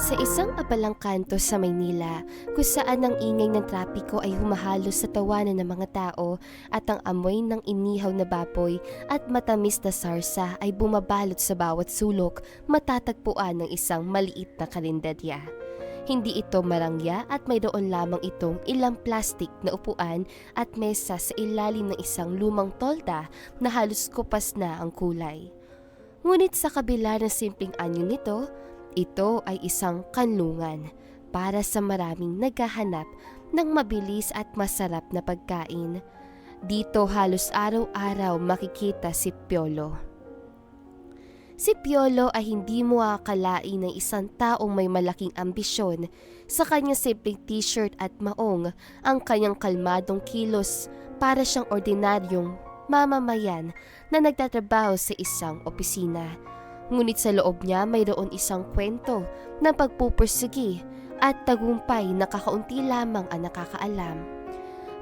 Sa isang abalang kanto sa Maynila, kung saan ang ingay ng trapiko ay humahalo sa tawanan ng mga tao at ang amoy ng inihaw na baboy at matamis na sarsa ay bumabalot sa bawat sulok, matatagpuan ng isang maliit na kalendarya. Hindi ito marangya at mayroon lamang itong ilang plastik na upuan at mesa sa ilalim ng isang lumang tolda na halos kupas na ang kulay. Ngunit sa kabila ng simpleng anyo nito, ito ay isang kanlungan para sa maraming naghahanap ng mabilis at masarap na pagkain. Dito halos araw-araw makikita si Piolo. Si Piolo ay hindi mo akalain ng isang taong may malaking ambisyon. Sa kanyang simpleng t-shirt at maong, ang kanyang kalmadong kilos para siyang ordinaryong mamamayan na nagtatrabaho sa isang opisina. Ngunit sa loob niya mayroon isang kwento ng pagpupursigi at tagumpay na kakaunti lamang ang nakakaalam.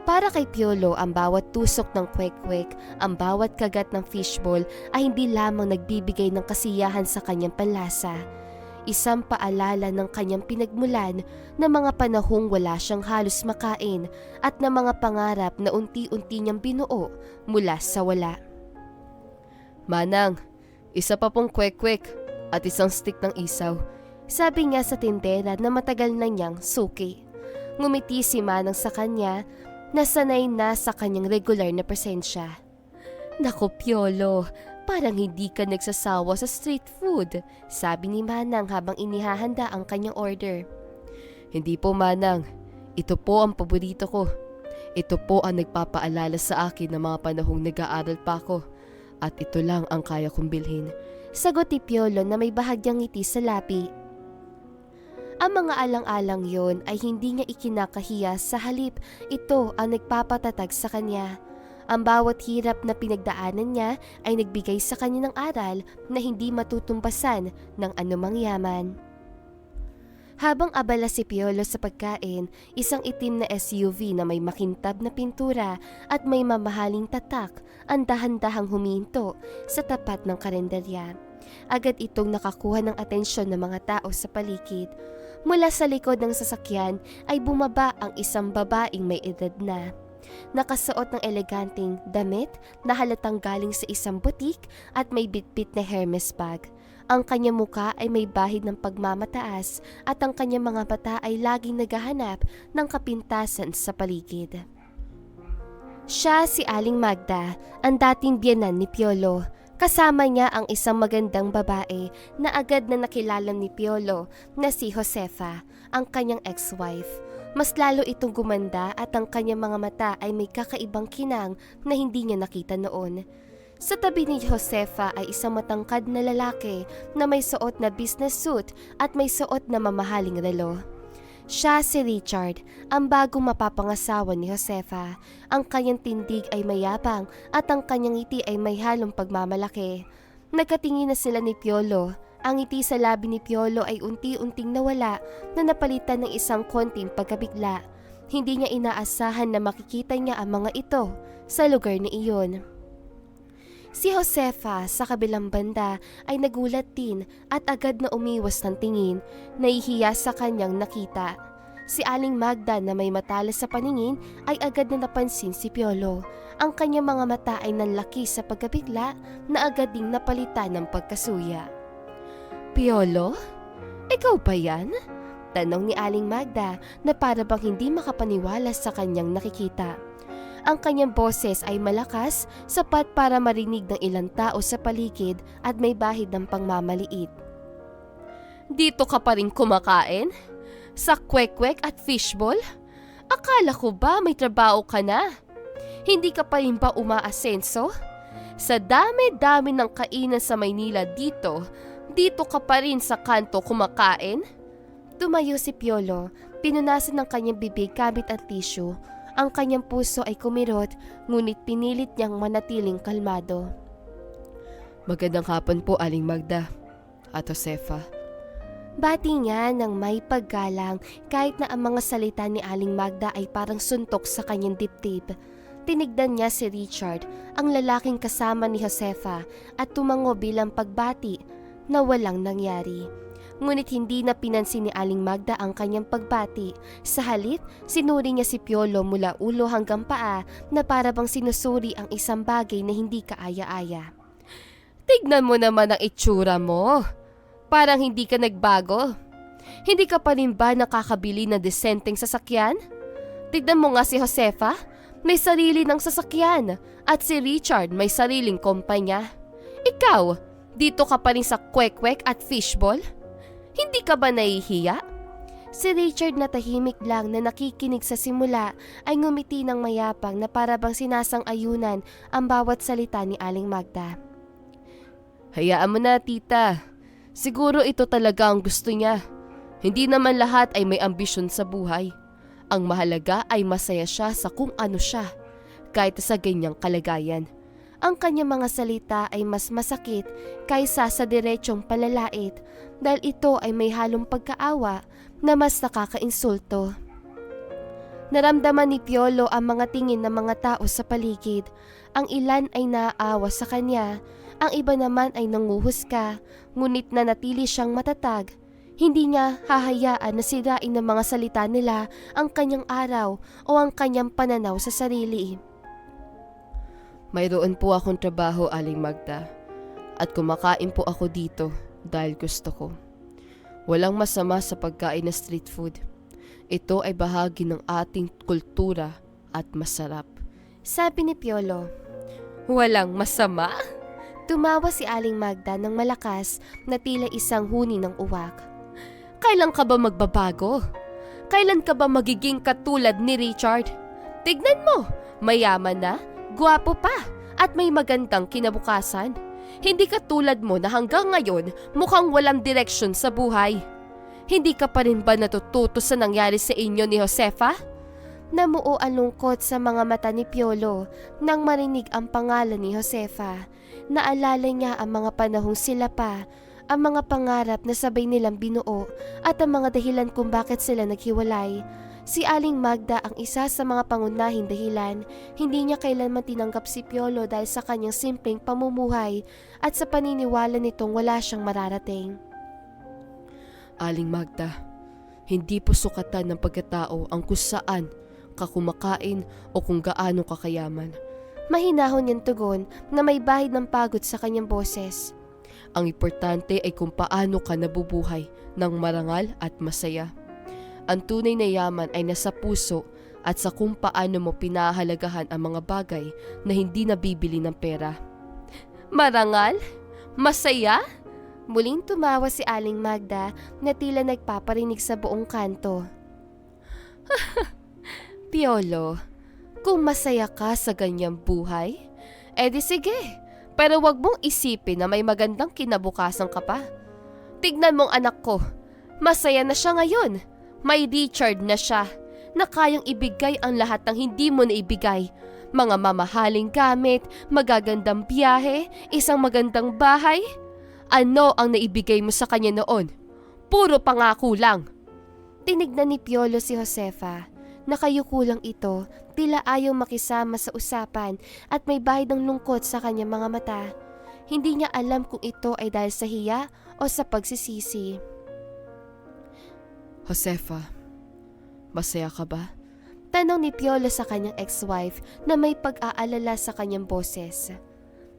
Para kay Piolo, ang bawat tusok ng kwek-kwek, ang bawat kagat ng fishball ay hindi lamang nagbibigay ng kasiyahan sa kanyang panlasa. Isang paalala ng kanyang pinagmulan na mga panahong wala siyang halos makain at na mga pangarap na unti-unti niyang binuo mula sa wala. "Manang, isa pa pong kwek-kwek at isang stick ng isaw," sabi niya sa tindera na matagal na niyang suki. Ngumiti si Manang sa kanya na sanay na sa kanyang regular na presensya. "Naku Piolo, parang hindi ka nagsasawa sa street food," sabi ni Manang habang inihahanda ang kanyang order. "Hindi po Manang, ito po ang paborito ko. Ito po ang nagpapaalala sa akin ng mga panahong nag-aaral pa ako. At ito lang ang kaya kong bilhin," sagot ni Piolo na may bahagyang ngiti sa labi. Ang mga alang-alang yon ay hindi niya ikinakahiya, sa halip ito ang nagpapatatag sa kanya. Ang bawat hirap na pinagdaanan niya ay nagbigay sa kanya ng aral na hindi matutumbasan ng anumang yaman. Habang abala si Piolo sa pagkain, isang itim na SUV na may makintab na pintura at may mamahaling tatak ang dahan-dahang huminto sa tapat ng kalendarya. Agad itong nakakuha ng atensyon ng mga tao sa paligid. Mula sa likod ng sasakyan ay bumaba ang isang babaeng may edad na. Nakasuot ng eleganteng damit na halatang galing sa isang butik at may bitbit na Hermes bag. Ang kanyang muka ay may bahid ng pagmamataas at ang kanyang mga mata ay laging naghahanap ng kapintasan sa paligid. Siya si Aling Magda, ang dating biyenan ni Piolo. Kasama niya ang isang magandang babae na agad na nakilala ni Piolo na si Josefa, ang kanyang ex-wife. Mas lalo itong gumanda at ang kanyang mga mata ay may kakaibang kinang na hindi niya nakita noon. Sa tabi ni Josefa ay isang matangkad na lalaki na may suot na business suit at may suot na mamahaling relo. Siya si Richard, ang bagong mapapangasawa ni Josefa. Ang kanyang tindig ay mayabang at ang kanyang ngiti ay may halong pagmamalaki. Nagkatingin na sila ni Piolo. Ang ngiti sa labi ni Piolo ay unti-unting nawala na napalitan ng isang konting pagkabigla. Hindi niya inaasahan na makikita niya ang mga ito sa lugar na iyon. Si Josefa sa kabilang banda ay nagulat din at agad na umiwas ng tingin, nahihiya sa kanyang nakita. Si Aling Magda na may matalas sa paningin ay agad na napansin si Piolo. Ang kanyang mga mata ay nanlaki sa pagkabigla na agad ding napalitan ng pagkasuya. "Piolo? Ikaw ba yan?" tanong ni Aling Magda na para bang hindi makapaniwala sa kanyang nakikita. Ang kanyang boses ay malakas, sapat para marinig ng ilang tao sa paligid at may bahid ng pangmamaliit. "Dito ka pa rin kumakain? Sa kwek-kwek at fishball? Akala ko ba may trabaho ka na? Hindi ka pa rin ba umaasenso? Sa dami-dami ng kainan sa Maynila dito ka pa rin sa kanto kumakain?" Tumayo si Piolo, pinunasan ng kanyang bibig gamit ang tissue. Ang kanyang puso ay kumirot, ngunit pinilit niyang manatiling kalmado. "Magandang hapon po, Aling Magda at Josefa." Bati niya ng may paggalang kahit na ang mga salita ni Aling Magda ay parang suntok sa kanyang dibdib. Tinignan niya si Richard, ang lalaking kasama ni Josefa, at tumango bilang pagbati na walang nangyari. Ngunit hindi na pinansin ni Aling Magda ang kanyang pagbati. Sa halip, sinuri niya si Piolo mula ulo hanggang paa na para bang sinusuri ang isang bagay na hindi kaaya-aya. Tignan mo naman ang itsura mo. Parang hindi ka nagbago. Hindi ka pa rin ba nakakabili ng desenteng sasakyan? Tignan mo nga si Josefa, may sarili ng sasakyan at si Richard may sariling kumpanya. Ikaw, dito ka pa rin sa kwek-kwek at fishball? Hindi ka ba nahihiya? Si Richard na tahimik lang na nakikinig sa simula ay ngumiti ng mayapang na para bang sinasang-ayunan ang bawat salita ni Aling Magda. Hayaan mo na, tita. Siguro ito talaga ang gusto niya. Hindi naman lahat ay may ambisyon sa buhay. Ang mahalaga ay masaya siya sa kung ano siya, kahit sa ganyang kalagayan. Ang kanyang mga salita ay mas masakit kaysa sa diretsong palalait dahil ito ay may halong pagkaawa na mas nakakainsulto. Naramdaman ni Piolo ang mga tingin ng mga tao sa paligid. Ang ilan ay naaawa sa kanya, ang iba naman ay nanguhusga, ngunit nanatili siyang matatag. Hindi niya hahayaan na sirain ng mga salita nila ang kanyang araw o ang kanyang pananaw sa sarili. Mayroon po akong trabaho, Aling Magda, at kumakain po ako dito dahil gusto ko. Walang masama sa pagkain na street food. Ito ay bahagi ng ating kultura at masarap. Sabi ni Piolo. Walang masama? Tumawa si Aling Magda ng malakas na tila isang huni ng uwak. Kailan ka ba magbabago? Kailan ka ba magiging katulad ni Richard? Tignan mo, mayaman na, gwapo pa, at may magandang kinabukasan. Hindi katulad mo na hanggang ngayon mukhang walang direksyon sa buhay. Hindi ka pa rin ba natututo sa nangyari sa inyo ni Josefa? Namuo ang lungkot sa mga mata ni Piolo nang marinig ang pangalan ni Josefa. Naalala niya ang mga panahong sila pa, ang mga pangarap na sabay nilang binuo at ang mga dahilan kung bakit sila naghiwalay. Si Aling Magda ang isa sa mga pangunahing dahilan. Hindi niya kailanman tinanggap si Piolo dahil sa kanyang simpleng pamumuhay at sa paniniwala nitong wala siyang mararating. Aling Magda, hindi po sukatan ng pagkatao ang kung saan ka kumakain o kung gaano kakayaman. Mahinahon niyang tugon na may bahid ng pagod sa kanyang boses. Ang importante ay kung paano ka nabubuhay ng marangal at masaya. Ang tunay na yaman ay nasa puso at sa kung paano mo pinahalagahan ang mga bagay na hindi nabibili ng pera. Marangal? Masaya? Muling tumawa si Aling Magda na tila nagpaparinig sa buong kanto. Piolo, kung masaya ka sa ganyang buhay, edi sige. Pero wag mong isipin na may magandang kinabukasan ka pa. Tignan mong anak ko, masaya na siya ngayon. May Richard na siya, na kayang ibigay ang lahat ng hindi mo naibigay. Mga mamahaling gamit, magagandang biyahe, isang magandang bahay. Ano ang naibigay mo sa kanya noon? Puro pangako lang. Tinignan ni Piolo si Josefa. Nakayuko lang ito, tila ayaw makisama sa usapan at may bahid ng lungkot sa kanyang mga mata. Hindi niya alam kung ito ay dahil sa hiya o sa pagsisisi. Josefa, masaya ka ba? Tanong ni Piolo sa kanyang ex-wife na may pag-aalala sa kanyang boses.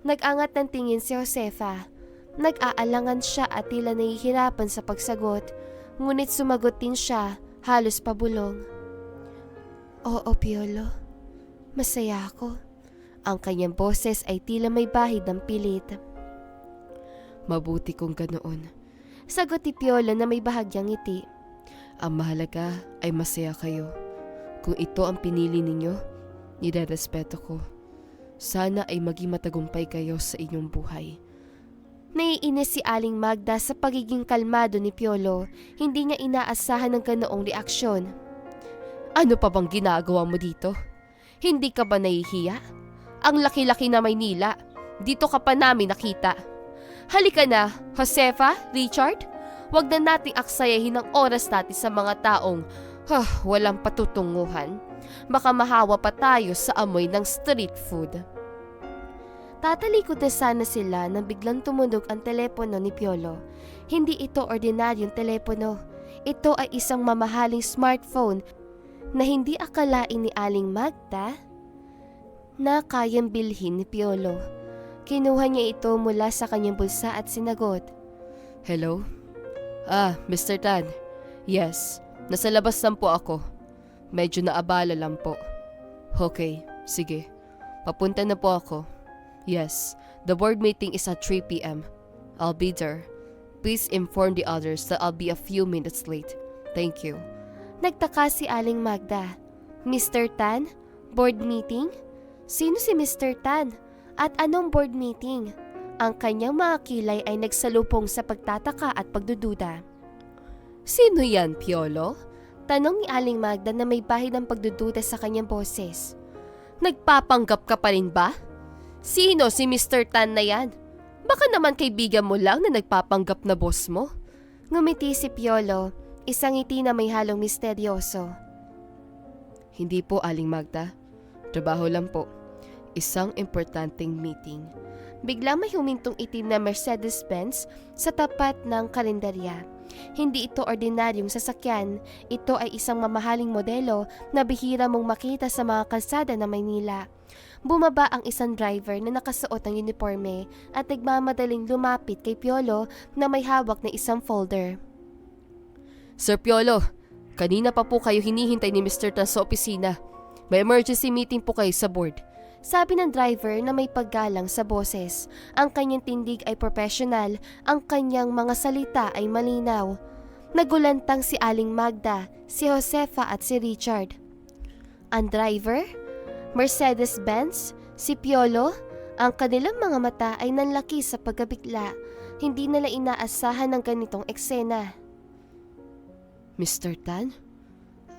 Nag-angat ng tingin si Josefa. Nag-aalangan siya at tila nahihirapan sa pagsagot, ngunit sumagot din siya, halos pabulong. Oo, Piolo. Masaya ako. Ang kanyang boses ay tila may bahid ng pilit. Mabuti kung ganoon. Sagot ni Piolo na may bahagyang ngiti. Ang mahalaga ay masaya kayo. Kung ito ang pinili ninyo, nirerespeto ko. Sana ay maging matagumpay kayo sa inyong buhay. Naiinis si Aling Magda sa pagiging kalmado ni Piolo. Hindi niya inaasahan ng ganoong reaksyon. Ano pa bang ginagawa mo dito? Hindi ka ba nahihiya? Ang laki-laki na Maynila. Dito ka pa namin nakita. Halika na, Josefa, Richard. Huwag na nating aksayahin ang oras natin sa mga taong walang patutunguhan. Baka mahawa pa tayo sa amoy ng street food. Tatalikod na sana sila nang biglang tumunog ang telepono ni Piolo. Hindi ito ordinaryong telepono. Ito ay isang mamahaling smartphone na hindi akalain ni Aling Magda na kayang bilhin ni Piolo. Kinuha niya ito mula sa kanyang bulsa at sinagot. Hello? Mr. Tan. Yes, nasa labas lang po ako. Medyo naabala lang po. Okay, sige. Papunta na po ako. Yes, the board meeting is at 3 p.m. I'll be there. Please inform the others that I'll be a few minutes late. Thank you. Nagtaka si Aling Magda. Mr. Tan? Board meeting? Sino si Mr. Tan? At anong board meeting? Ang kanyang mga kilay ay nagsalupong sa pagtataka at pagdududa. Sino yan, Piolo? Tanong ni Aling Magda na may bahid ng pagdududa sa kanyang boses. Nagpapanggap ka pa rin ba? Sino si Mr. Tan na yan? Baka naman kaibigan mo lang na nagpapanggap na boss mo? Ngumiti si Piolo, isang ngiti na may halong misteryoso. Hindi po, Aling Magda. Trabaho lang po. Isang importanteng meeting. Biglang may humintong itim na Mercedes-Benz sa tapat ng kalendarya. Hindi ito ordinaryong sasakyan. Ito ay isang mamahaling modelo na bihira mong makita sa mga kalsada ng Maynila. Bumaba ang isang driver na nakasuot ng uniforme at nagmamadaling lumapit kay Piolo na may hawak na isang folder. Sir Piolo, kanina pa po kayo hinihintay ni Mr. Tan sa opisina. May emergency meeting po kayo sa board. Sabi ng driver na may paggalang sa boses. Ang kanyang tindig ay professional, ang kanyang mga salita ay malinaw. Nagulantang si Aling Magda, si Josefa at si Richard. Ang driver? Mercedes-Benz? Si Piolo? Ang kanilang mga mata ay nanlaki sa pagkabigla. Hindi nila inaasahan ng ganitong eksena. Mr. Tan?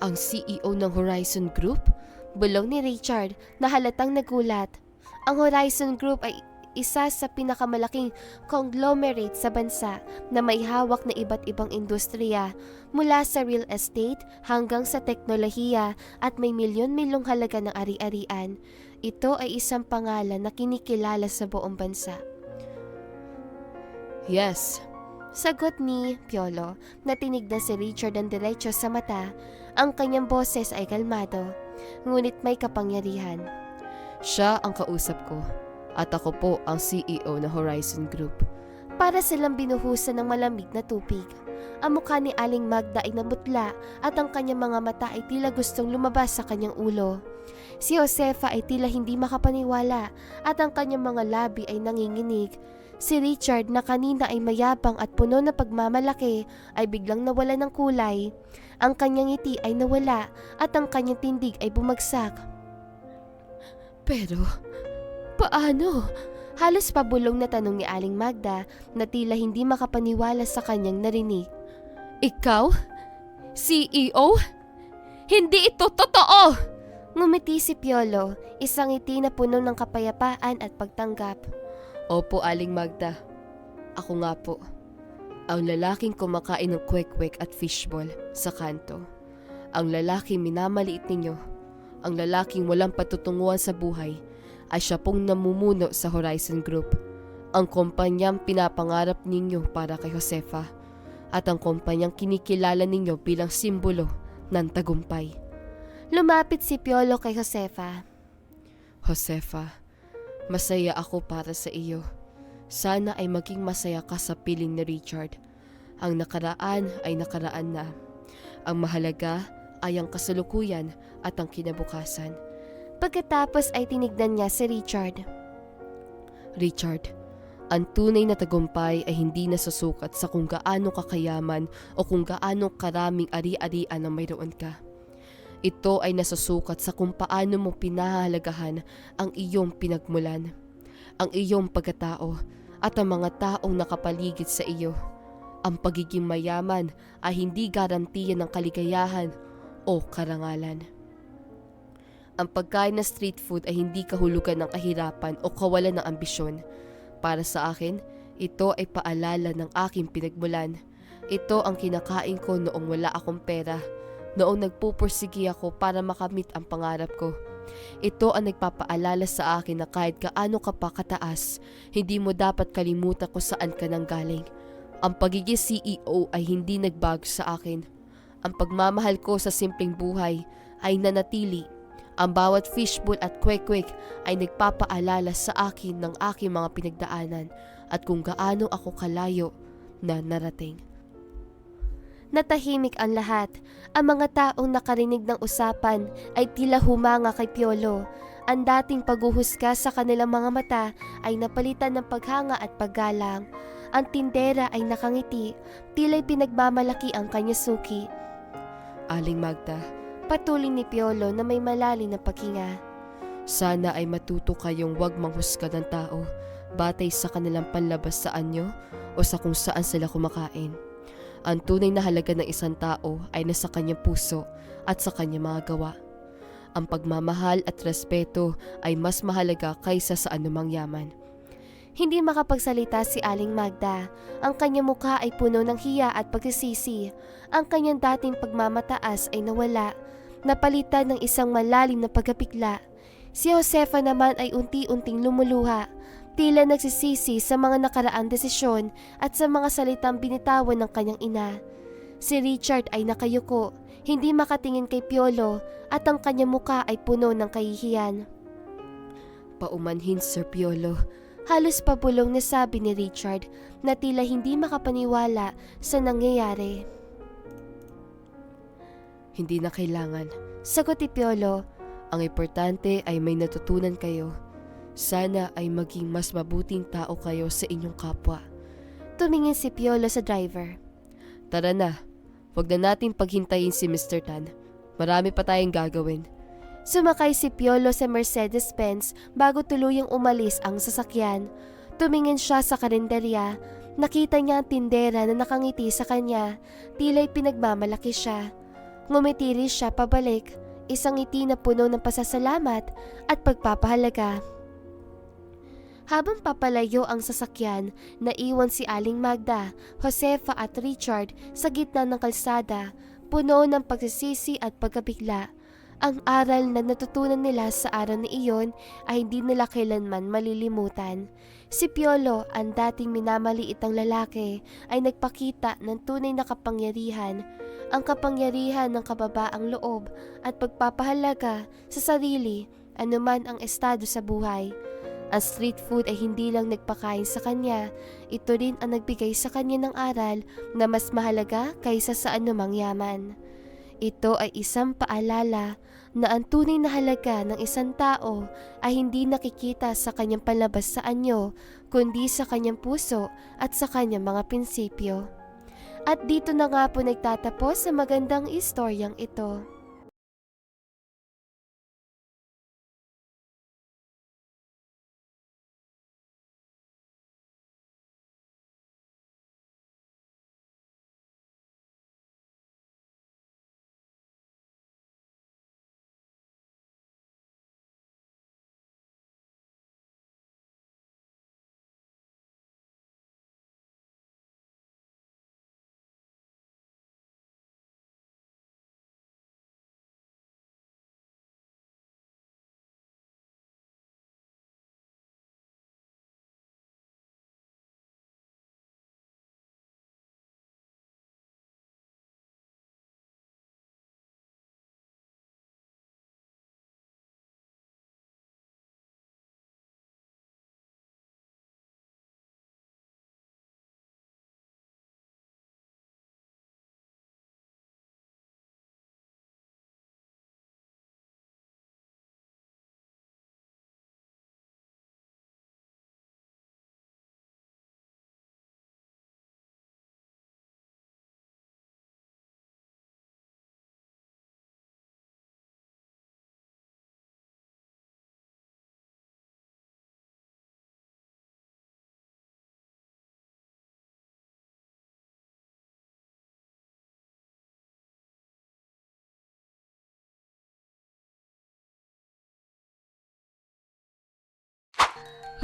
Ang CEO ng Horizon Group? Bulong ni Richard na halatang nagulat. Ang Horizon Group ay isa sa pinakamalaking conglomerate sa bansa na may hawak na iba't ibang industriya mula sa real estate hanggang sa teknolohiya at may milyon-milyong halaga ng ari-arian. Ito ay isang pangalan na kinikilala sa buong bansa. Yes. Sagot ni Piolo na tinignan si Richard ng diretso sa mata. Ang kanyang boses ay kalmado, ngunit may kapangyarihan. Siya ang kausap ko at ako po ang CEO ng Horizon Group. Para silang binuhusan ng malamig na tubig. Ang mukha ni Aling Magda ay namutla at ang kanyang mga mata ay tila gustong lumabas sa kanyang ulo. Si Josefa ay tila hindi makapaniwala at ang kanyang mga labi ay nanginginig. Si Richard na kanina ay mayabang at puno na pagmamalaki ay biglang nawala ng kulay. Ang kanyang ngiti ay nawala at ang kanyang tindig ay bumagsak. Pero, paano? Halos pabulong na tanong ni Aling Magda na tila hindi makapaniwala sa kanyang narinig. Ikaw? CEO? Hindi ito totoo! Ngumiti si Piolo, isang ngiti na puno ng kapayapaan at pagtanggap. Opo, Aling Magda. Ako nga po. Ang lalaking kumakain ng kwek-kwek at fishball sa kanto. Ang lalaking minamaliit ninyo. Ang lalaking walang patutunguhan sa buhay ay siya pong namumuno sa Horizon Group. Ang kumpanyang pinapangarap ninyo para kay Josefa. At ang kumpanyang kinikilala ninyo bilang simbolo ng tagumpay. Lumapit si Piolo kay Josefa. Josefa, masaya ako para sa iyo. Sana ay maging masaya ka sa piling ni Richard. Ang nakaraan ay nakaraan na. Ang mahalaga ay ang kasalukuyan at ang kinabukasan. Pagkatapos ay tinignan niya si Richard. Richard, ang tunay na tagumpay ay hindi nasusukat sa kung gaano kakayaman o kung gaano karaming ari-arian ang mayroon ka. Ito ay nasusukat sa kung paano mo pinahahalagahan ang iyong pinagmulan, ang iyong pagkatao at ang mga taong nakapaligid sa iyo. Ang pagiging mayaman ay hindi garantiya ng kaligayahan o karangalan. Ang pagkain na street food ay hindi kahulugan ng kahirapan o kawalan ng ambisyon. Para sa akin, ito ay paalala ng aking pinagmulan. Ito ang kinakain ko noong wala akong pera. Noong nagpupursigi ako para makamit ang pangarap ko. Ito ang nagpapaalala sa akin na kahit gaano ka pa kataas, hindi mo dapat kalimutan kung saan ka nanggaling. Ang pagiging CEO ay hindi nagbago sa akin. Ang pagmamahal ko sa simpleng buhay ay nanatili. Ang bawat fishbowl at kwek-kwek ay nagpapaalala sa akin ng aking mga pinagdaanan at kung gaano ako kalayo na narating. Natahimik ang lahat. Ang mga taong nakarinig ng usapan ay tila humanga kay Piolo. Ang dating paghuhusga sa kanilang mga mata ay napalitan ng paghanga at paggalang. Ang tindera ay nakangiti, tila'y pinagmamalaki ang kanya suki. Aling Magda, Patuloy ni Piolo na may malalim na paghinga. sana ay matuto kayong huwag manghusga ng tao batay sa kanilang panlabas sa anyo o sa kung saan sila kumakain. Ang tunay na halaga ng isang tao ay nasa kanyang puso at sa kanyang mga gawa. Ang pagmamahal at respeto ay mas mahalaga kaysa sa anumang yaman. Hindi makapagsalita si Aling Magda. Ang kanyang mukha ay puno ng hiya at pagsisisi. Ang kanyang dating pagmamataas ay nawala, napalitan ng isang malalim na pagkapikla. Si Josefa naman ay unti-unting lumuluha, tila nagsisisi sa mga nakaraang desisyon at sa mga salitang binitawan ng kanyang ina. Si Richard ay nakayuko, hindi makatingin kay Piolo at ang kanyang mukha ay puno ng kahihiyan. Paumanhin, Sir Piolo. Halos pabulong na sabi ni Richard na tila hindi makapaniwala sa nangyayari. Hindi na kailangan. Sagot ni Piolo. Ang importante ay may natutunan kayo. Sana ay maging mas mabuting tao kayo sa inyong kapwa. Tumingin si Piolo sa driver. Tara na, huwag na nating paghintayin si Mr. Tan. Marami pa tayong gagawin. Sumakay si Piolo sa Mercedes-Benz bago tuluyang umalis ang sasakyan. Tumingin siya sa karinderya. Nakita niya ang tindera na nakangiti sa kanya. Tila'y pinagmamalaki siya. Ngumiti rin siya pabalik. Isang ngiti na puno ng pasasalamat at pagpapahalaga. Habang papalayo ang sasakyan, naiwan si Aling Magda, Josefa at Richard sa gitna ng kalsada, puno ng pagsisisi at pagkabigla. Ang aral na natutunan nila sa araw na iyon ay hindi nila kailanman malilimutan. Si Piolo, ang dating minamaliitang lalaki, ay nagpakita ng tunay na kapangyarihan, ang kapangyarihan ng kababaang loob at pagpapahalaga sa sarili, anuman ang estado sa buhay. Ang street food ay hindi lang nagpakain sa kanya, ito rin ang nagbigay sa kanya ng aral na mas mahalaga kaysa sa anumang yaman. Ito ay isang paalala na ang tunay na halaga ng isang tao ay hindi nakikita sa kanyang panlabas sa anyo, kundi sa kanyang puso at sa kanyang mga prinsipyo. At dito na nga po nagtatapos sa magandang istoryang ito.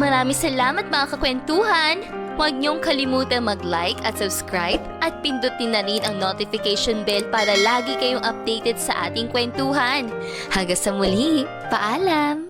Maraming salamat mga kakwentuhan! Huwag niyong kalimutan mag-like at subscribe at pindutin na rin ang notification bell para lagi kayong updated sa ating kwentuhan. Hanggang sa muli, paalam!